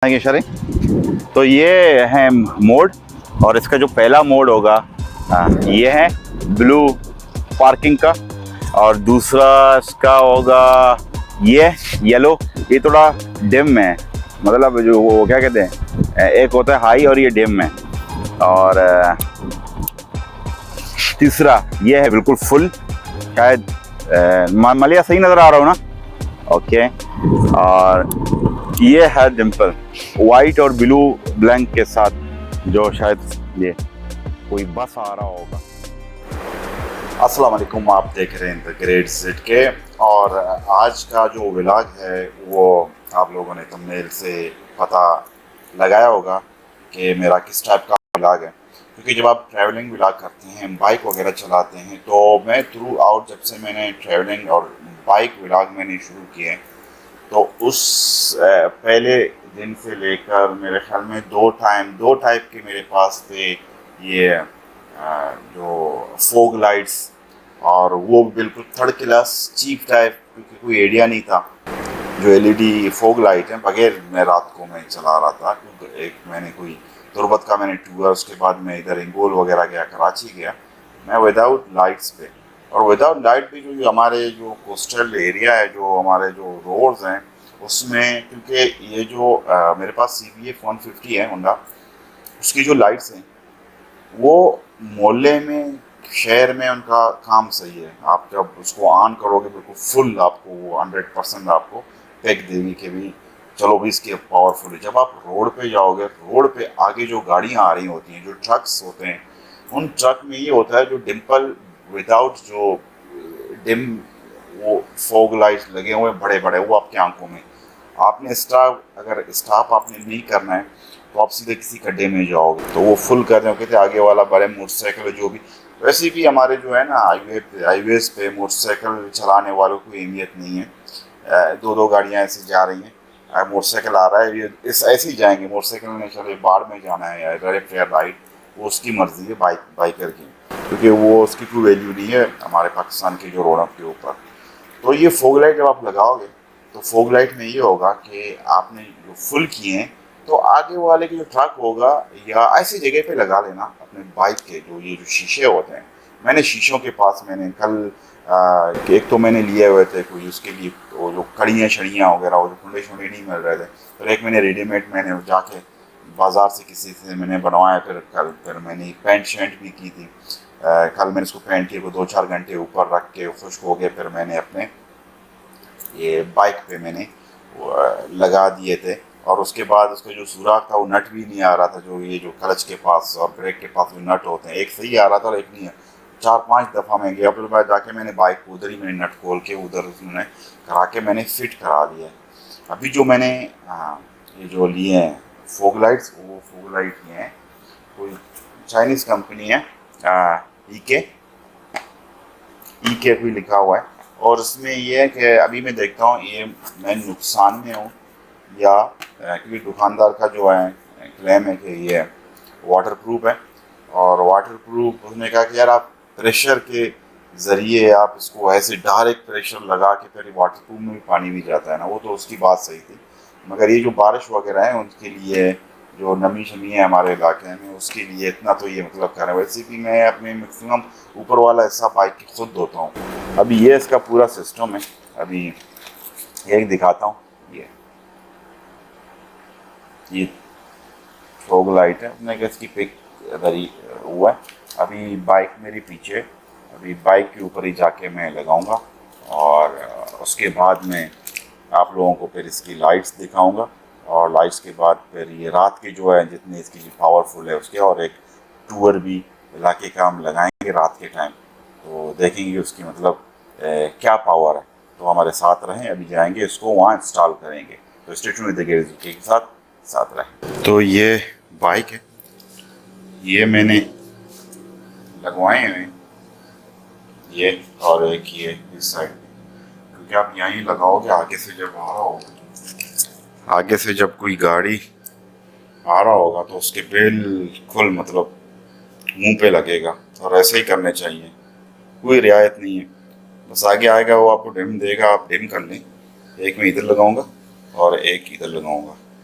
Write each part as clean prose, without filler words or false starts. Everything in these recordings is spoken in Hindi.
आगे शरे तो ये है मोड, और इसका जो पहला मोड होगा ये है ब्लू पार्किंग का, और दूसरा इसका होगा ये येलो। ये थोड़ा डिम है, मतलब जो वो क्या कहते हैं, एक होता है हाई और ये डिम है। और तीसरा ये है बिल्कुल फुल, शायद मालिया सही नज़र आ रहा हो ना? ओके। और ये है डिम्पल वाइट और ब्लू ब्लैंक के साथ, जो शायद ये कोई बस आ रहा होगा। अस्सलाम वालेकुम, आप देख रहे हैं द ग्रेट ज़िड के। और आज का जो व्लॉग है वो आप लोगों ने थंबनेल से पता लगाया होगा कि मेरा किस टाइप का व्लॉग है। क्योंकि जब आप ट्रैवलिंग व्लॉग करते हैं, बाइक वगैरह चलाते हैं, तो मैं थ्रू आउट जब से मैंने ट्रैवलिंग और बाइक व्लॉग मैंने शुरू किए, तो उस पहले दिन से लेकर मेरे ख्याल में दो टाइप के मेरे पास थे। ये जो फोग लाइट्स, और वो बिल्कुल थर्ड क्लास चीप टाइप, क्योंकि कोई आइडिया नहीं था। जो एलईडी फोग लाइट है, बगैर मैं रात को मैं चला रहा था, क्योंकि एक मैंने कोई तुर्बत का मैंने टूर, उसके बाद मैं इधर इंगोल वगैरह गया, कराची गया, मैं विदाउट लाइट्स पे। और विदाउट लाइट भी जो हमारे जो कोस्टल एरिया है, जो हमारे जो रोड्स हैं उसमें, क्योंकि ये जो मेरे पास CBF 150 है होंडा, उसकी जो लाइट्स हैं वो मोहल्ले में, शहर में उनका काम सही है। आप जब उसको ऑन करोगे बिल्कुल फुल आपको वो 100% आपको पैक देगी कि भी चलो भी इसकी पावरफुल है। जब आप रोड पे जाओगे, रोड पे आगे जो गाड़ियाँ आ रही होती हैं, जो ट्रक्स होते हैं, उन ट्रक में ये होता है जो डिम्पल विदाउट जो डिम वो फोग लाइट लगे हुए बड़े बड़े, वो आपकी आंखों में। आपने अगर स्टॉप आपने नहीं करना है तो आप सीधे किसी गड्ढे में जाओगे। तो वो फुल कर रहे हो, कहते आगे वाला बड़े मोटरसाइकिल जो भी। वैसे भी हमारे जो है ना हाईवेज पे मोटरसाइकिल चलाने वालों को अहमियत नहीं है। दो गाड़ियाँ ऐसे जा रही हैं, मोटरसाइकिल आ रहा है, ये इस ऐसे ही जाएंगे। मोटरसाइकिल ने चले बाढ़ में जाना है या लेफ्ट या राइट, वो उसकी मर्जी है बाइकर की, क्योंकि वो उसकी कोई वैल्यू नहीं है हमारे पाकिस्तान के जो रोडों के ऊपर। तो ये फोग लाइट जब आप लगाओगे, तो फोग लाइट में ये होगा कि आपने जो फुल किए हैं, तो आगे वाले के जो ट्रक होगा या ऐसी जगह पे लगा लेना अपने बाइक के जो ये जो शीशे होते हैं। मैंने शीशों के पास मैंने कल एक तो मैंने लिए हुए थे कोई उसके लिए, वो जो कड़ियाँ शड़ियाँ वगैरह, वो जो कुंडे शुंडे नहीं मिल रहे थे, तो एक मैंने रेडीमेड मैंने जाके बाज़ार से किसी से मैंने बनवाया। फिर मैंने पेंट शेंट भी की थी। कल मैंने उसको पेंट किए को 2-4 घंटे ऊपर रख के खुश्क हो गए। फिर मैंने अपने ये बाइक पे मैंने लगा दिए थे, और उसके बाद उसका जो सुराख था वो नट भी नहीं आ रहा था। जो ये जो क्लच के पास और ब्रेक के पास जो नट होते हैं, एक सही आ रहा था और एक नहीं है। 4-5 दफ़ा मैं गया, फिर मैं जाके मैंने बाइक को उधर ही मैंने नट खोल के उधर उसने करा के मैंने फिट करा दिया। अभी जो मैंने ये जो लिए हैं फोग लाइट्स, वो फोग लाइट लिए हैं, कोई चाइनीज़ कंपनी है, ई के कोई लिखा हुआ है। और उसमें ये है कि अभी मैं देखता हूँ ये मैं नुकसान में हूँ या क्योंकि दुकानदार का जो है क्लेम है कि ये वाटर प्रूफ है। और वाटर प्रूफ उसने कहा कि यार आप प्रेशर के ज़रिए आप इसको ऐसे डायरेक्ट प्रेशर लगा के फिर वाटर प्रूफ में भी पानी भी जाता है ना, वो तो उसकी बात सही थी। मगर ये जो बारिश वगैरह है उनके लिए, जो नमी शमी है हमारे इलाके में, उसके लिए इतना तो ये मतलब कर रहे हैं। वैसे भी मैं अपने मैक्सिमम ऊपर वाला हिस्सा बाइक की खुद धोता हूँ। अभी ये इसका पूरा सिस्टम है, अभी एक दिखाता हूँ। ये फोग लाइट है, अपने इसकी पिक भरी हुआ है। अभी बाइक मेरी पीछे, अभी बाइक के ऊपर ही जाके मैं लगाऊंगा, और उसके बाद मैं आप लोगों को फिर इसकी लाइट्स दिखाऊंगा। और लाइट्स के बाद फिर ये रात की जो है जितनी इसकी जो पावरफुल है उसके, और एक टूर भी इलाके का हम लगाएंगे रात के टाइम, तो देखेंगे उसकी मतलब क्या पावर है। तो हमारे साथ रहें, अभी जाएंगे इसको वहाँ इंस्टॉल करेंगे। तो stay tuned with the great ज़िड के साथ रहें। तो ये बाइक है, ये मैंने लगवाए हैं ये, और एक ये इस साइड, क्योंकि आप यहीं लगाओगे, आगे से जब कोई गाड़ी आ रहा होगा तो उसके बिल्कुल मतलब मुंह पे लगेगा। और ऐसे ही करने चाहिए, कोई रियायत नहीं है। बस आगे आएगा वो आपको डिम देगा, आप डिम कर लें। एक मैं इधर लगाऊंगा और एक इधर लगाऊंगा,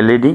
LED،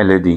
LED.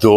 2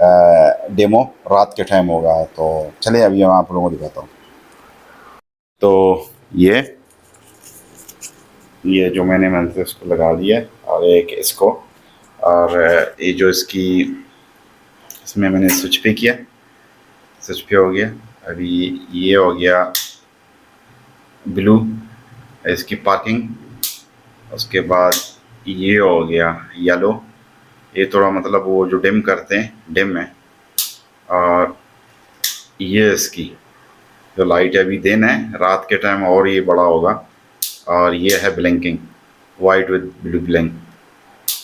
डेमो रात के टाइम होगा। तो चलिए अभी मैं आप लोगों को दिखाता हूँ। तो ये जो मैंने इसको लगा दिया और एक इसको, और ये जो इसमें मैंने स्विच पे किया, स्विच पे हो गया। अभी ये हो गया ब्लू, इसकी पार्किंग। उसके बाद ये हो गया येलो, ये थोड़ा मतलब वो जो डिम करते हैं, डिम है। और ये इसकी जो लाइट है अभी दिन है, रात के टाइम और ये बड़ा होगा। और ये है blinking, white with blue blink.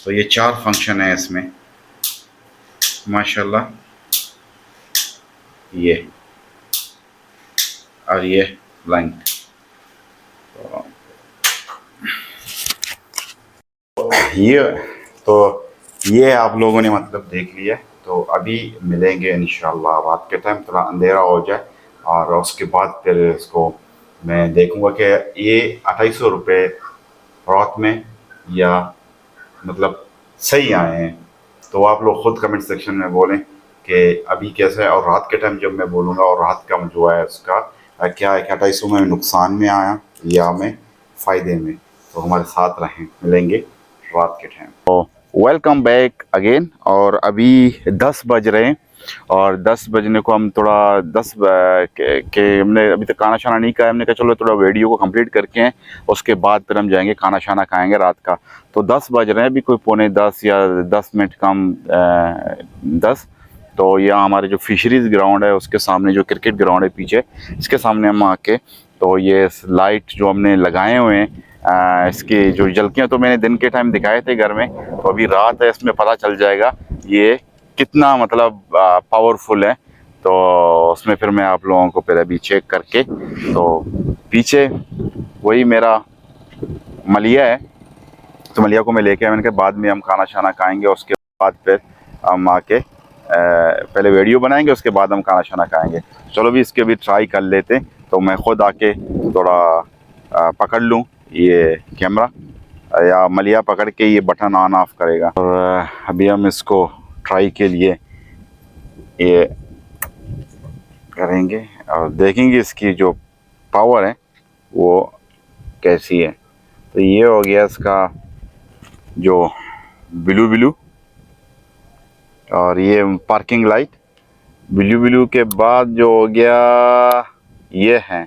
तो ये 4 फंक्शन है इसमें माशाल्लाह। ये और ये ब्लैंक। तो ये आप लोगों ने मतलब देख लिया। तो अभी मिलेंगे इंशाल्लाह रात के टाइम, थोड़ा अंधेरा हो जाए और उसके बाद फिर इसको मैं देखूंगा कि ये 2800 रुपये रात में या मतलब सही आए हैं। तो आप लोग ख़ुद कमेंट सेक्शन में बोलें कि अभी कैसा है, और रात के टाइम जब मैं बोलूँगा और रात का जो है उसका क्या है, 2800 में नुकसान में आया या में फ़ायदे में। तो हमारे साथ रहें, मिलेंगे रात के टाइम। तो वेलकम बैक अगेन। और अभी 10 बज रहे हैं, और 10 बजने को हम थोड़ा 10 के हमने अभी तक खाना शाना नहीं खाया। हमने कहा चलो थोड़ा वीडियो को कंप्लीट करके हैं, उसके बाद फिर हम जाएंगे खाना शाना खाएंगे रात का। तो 10 बज रहे हैं, अभी कोई पौने 10 या 10 मिनट कम 10। तो यहाँ हमारे जो फिशरीज़ ग्राउंड है उसके सामने जो क्रिकेट ग्राउंड है पीछे, इसके सामने हम आके तो ये लाइट जो हमने लगाए हुए हैं, इसकी जो झलकियाँ तो मैंने दिन के टाइम दिखाए थे घर में, तो अभी रात है, इसमें पता चल जाएगा ये कितना मतलब पावरफुल है। तो उसमें फिर मैं आप लोगों को फिर अभी चेक करके, तो पीछे वही मेरा मलिया है, तो मलिया को मैं लेके मैंने कहा बाद में हम खाना शाना खाएंगे, उसके बाद फिर हम आके पहले वीडियो बनाएंगे, उसके बाद हम खाना शाना खाएंगे। चलो भी इसके भी ट्राई कर लेते। तो मैं ख़ुद आके थोड़ा पकड़ लूँ ये कैमरा, या मलिया पकड़ के ये बटन ऑन ऑफ करेगा। और अभी हम इसको ट्राई के लिए ये करेंगे और देखेंगे इसकी जो पावर है वो कैसी है। तो ये हो गया इसका जो ब्लू, और ये पार्किंग लाइट। ब्लू के बाद जो हो गया ये है,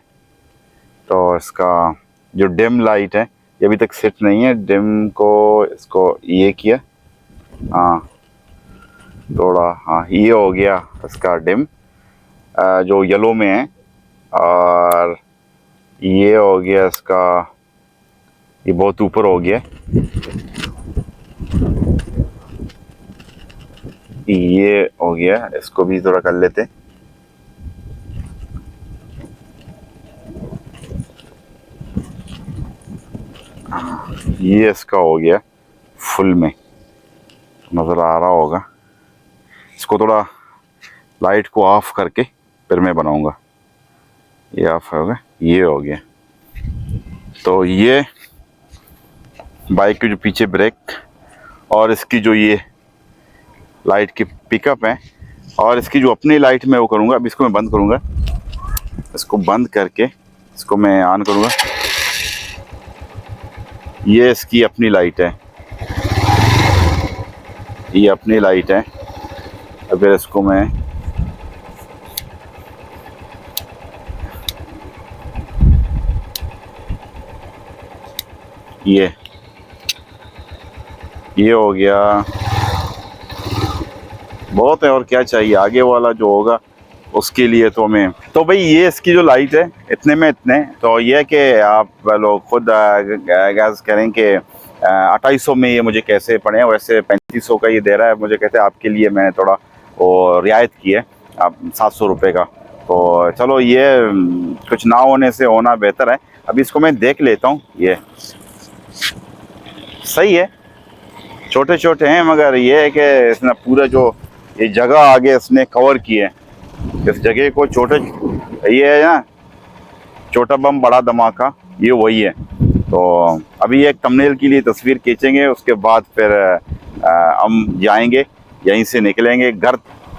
तो इसका जो डिम लाइट है ये अभी तक सेट नहीं है। डिम को इसको ये किया, हाँ थोड़ा, हाँ ये हो गया इसका डिम जो येलो में है। और ये हो गया इसका, ये बहुत ऊपर हो गया, ये हो गया। इसको भी थोड़ा कर लेते। ये इसका हो गया फुल में, नज़र आ रहा होगा। इसको थोड़ा लाइट को ऑफ करके फिर मैं बनाऊंगा। ये ऑफ होगा, ये हो गया। तो ये बाइक के जो पीछे ब्रेक और इसकी जो ये लाइट की पिकअप है, और इसकी जो अपनी लाइट मैं वो करूँगा। अब इसको मैं बंद करूँगा, इसको बंद करके इसको मैं ऑन करूँगा। ये इसकी अपनी लाइट है, ये अपनी लाइट है। अगर इसको मैं ये हो गया, बहुत है और क्या चाहिए। आगे वाला जो होगा उसके लिए तो मैं, तो भाई ये इसकी जो लाइट है इतने में इतने। तो ये कि आप लोग खुद गैस करें कि 2800 में ये मुझे कैसे पड़े। वैसे 3500 का ये दे रहा है मुझे, कहते हैं आपके लिए मैंने थोड़ा वो रियायत की है, आप 700 रुपये का। तो चलो ये कुछ ना होने से होना बेहतर है। अभी इसको मैं देख लेता हूँ। ये सही है, छोटे छोटे हैं, मगर ये है कि इसने पूरा जो ये जगह आगे इसने कवर की है, इस जगह को छोटे, ये है ना छोटा बम बड़ा धमाका, ये वही है। तो अभी एक थंबनेल के लिए तस्वीर खींचेंगे, उसके बाद फिर हम जाएंगे, यहीं से निकलेंगे घर।